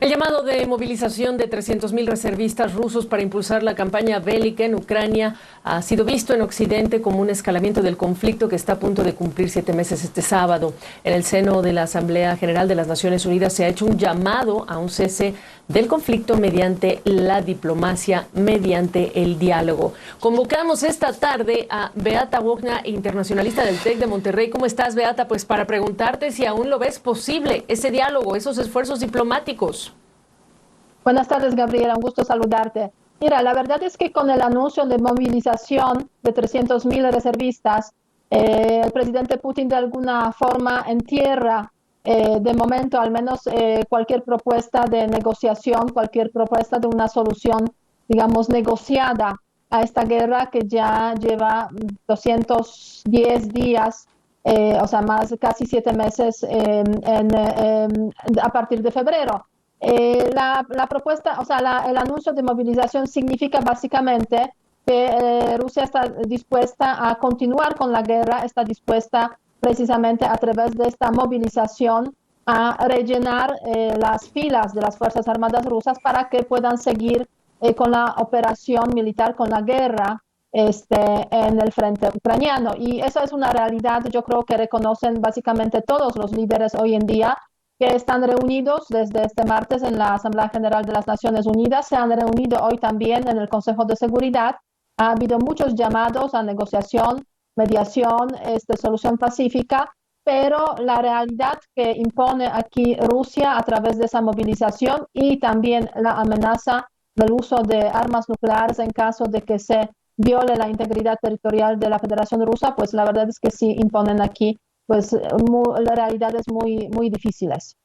El llamado de movilización de 300.000 reservistas rusos para impulsar la campaña bélica en Ucrania ha sido visto en Occidente como un escalamiento del conflicto que está a punto de cumplir 7 meses este sábado. En el seno de la Asamblea General de las Naciones Unidas se ha hecho un llamado a un cese del conflicto mediante la diplomacia, mediante el diálogo. Convocamos esta tarde a Beata Bogna, internacionalista del TEC de Monterrey. ¿Cómo estás, Beata? Pues para preguntarte si aún lo ves posible, ese diálogo, esos esfuerzos diplomáticos. Buenas tardes, Gabriela, un gusto saludarte. Mira, la verdad es que con el anuncio de movilización de 300.000 reservistas, el presidente Putin de alguna forma entierra de momento al menos cualquier propuesta de negociación, cualquier propuesta de una solución, digamos, negociada a esta guerra que ya lleva 210 días, o sea, más casi 7 meses a partir de febrero. La propuesta, o sea, el anuncio de movilización significa básicamente que Rusia está dispuesta a continuar con la guerra, está dispuesta precisamente a través de esta movilización a rellenar las filas de las Fuerzas Armadas rusas para que puedan seguir con la operación militar, con la guerra en el frente ucraniano. Y esa es una realidad, yo creo que reconocen básicamente todos los líderes hoy en día, que están reunidos desde este martes en la Asamblea General de las Naciones Unidas, se han reunido hoy también en el Consejo de Seguridad. Ha habido muchos llamados a negociación, mediación, solución pacífica, pero la realidad que impone aquí Rusia a través de esa movilización y también la amenaza del uso de armas nucleares en caso de que se viole la integridad territorial de la Federación Rusa, pues la verdad es que sí imponen aquí pues realidades muy difíciles.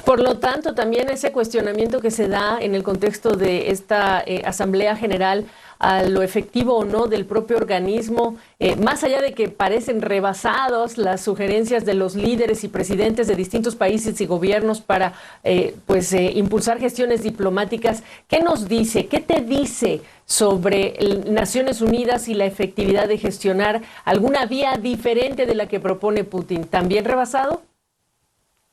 Por lo tanto, también ese cuestionamiento que se da en el contexto de esta Asamblea General a lo efectivo o no del propio organismo, más allá de que parecen rebasados las sugerencias de los líderes y presidentes de distintos países y gobiernos para impulsar gestiones diplomáticas, ¿qué nos dice? ¿Qué te dice sobre Naciones Unidas y la efectividad de gestionar alguna vía diferente de la que propone Putin? ¿También rebasado?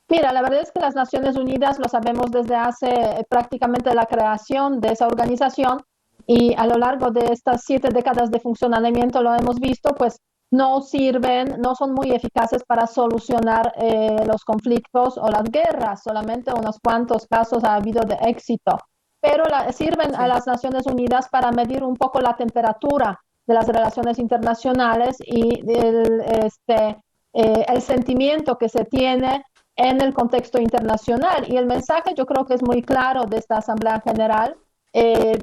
Mira, la verdad es que las Naciones Unidas lo sabemos desde hace prácticamente la creación de esa organización y a lo largo de estas 7 décadas de funcionamiento lo hemos visto, pues no sirven, no son muy eficaces para solucionar los conflictos o las guerras, solamente unos cuantos casos ha habido de éxito, pero sirven a las Naciones Unidas para medir un poco la temperatura de las relaciones internacionales y el sentimiento que se tiene en el contexto internacional. Y el mensaje yo creo que es muy claro de esta Asamblea General.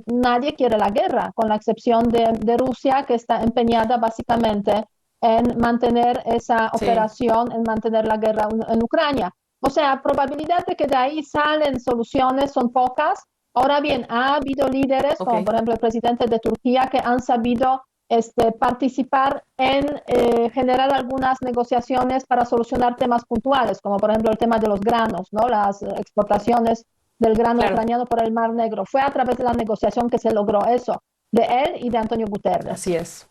Nadie quiere la guerra, con la excepción de Rusia, que está empeñada básicamente en mantener esa operación, en mantener la guerra en Ucrania. O sea, probabilidad de que de ahí salen soluciones son pocas. Ahora bien, ha habido líderes, como por ejemplo el presidente de Turquía, que han sabido participar en generar algunas negociaciones para solucionar temas puntuales, como por ejemplo el tema de los granos, ¿no? Las exportaciones del grano ucraniano por el Mar Negro. Fue a través de la negociación que se logró eso, de él y de Antonio Guterres. Así es.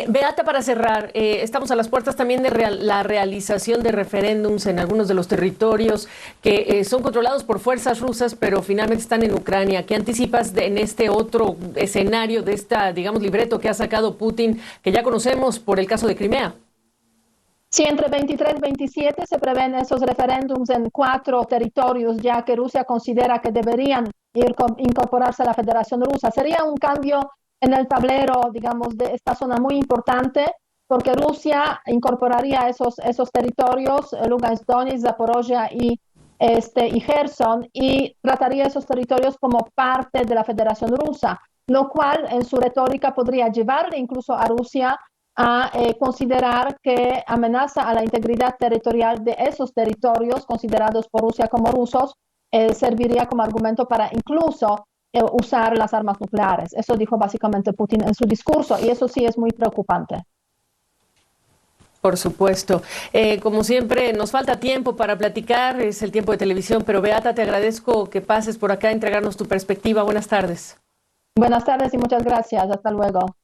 Beata, para cerrar, estamos a las puertas también de la realización de referéndums en algunos de los territorios que son controlados por fuerzas rusas, pero finalmente están en Ucrania. ¿Qué anticipas en este otro escenario de esta, digamos, libreto que ha sacado Putin, que ya conocemos por el caso de Crimea? Sí, entre 23 y 27 se prevén esos referéndums en 4 territorios, ya que Rusia considera que deberían incorporarse a la Federación Rusa. Sería un cambio en el tablero, digamos, de esta zona muy importante, porque Rusia incorporaría esos territorios, Lugansk, Donetsk, Zaporozhia y Gerson, y trataría esos territorios como parte de la Federación Rusa, lo cual en su retórica podría llevarle incluso a Rusia a considerar que amenaza a la integridad territorial de esos territorios considerados por Rusia como rusos, serviría como argumento para incluso usar las armas nucleares. Eso dijo básicamente Putin en su discurso y eso sí es muy preocupante. Por supuesto. Como siempre, nos falta tiempo para platicar, es el tiempo de televisión, pero Beata, te agradezco que pases por acá a entregarnos tu perspectiva. Buenas tardes. Buenas tardes y muchas gracias. Hasta luego.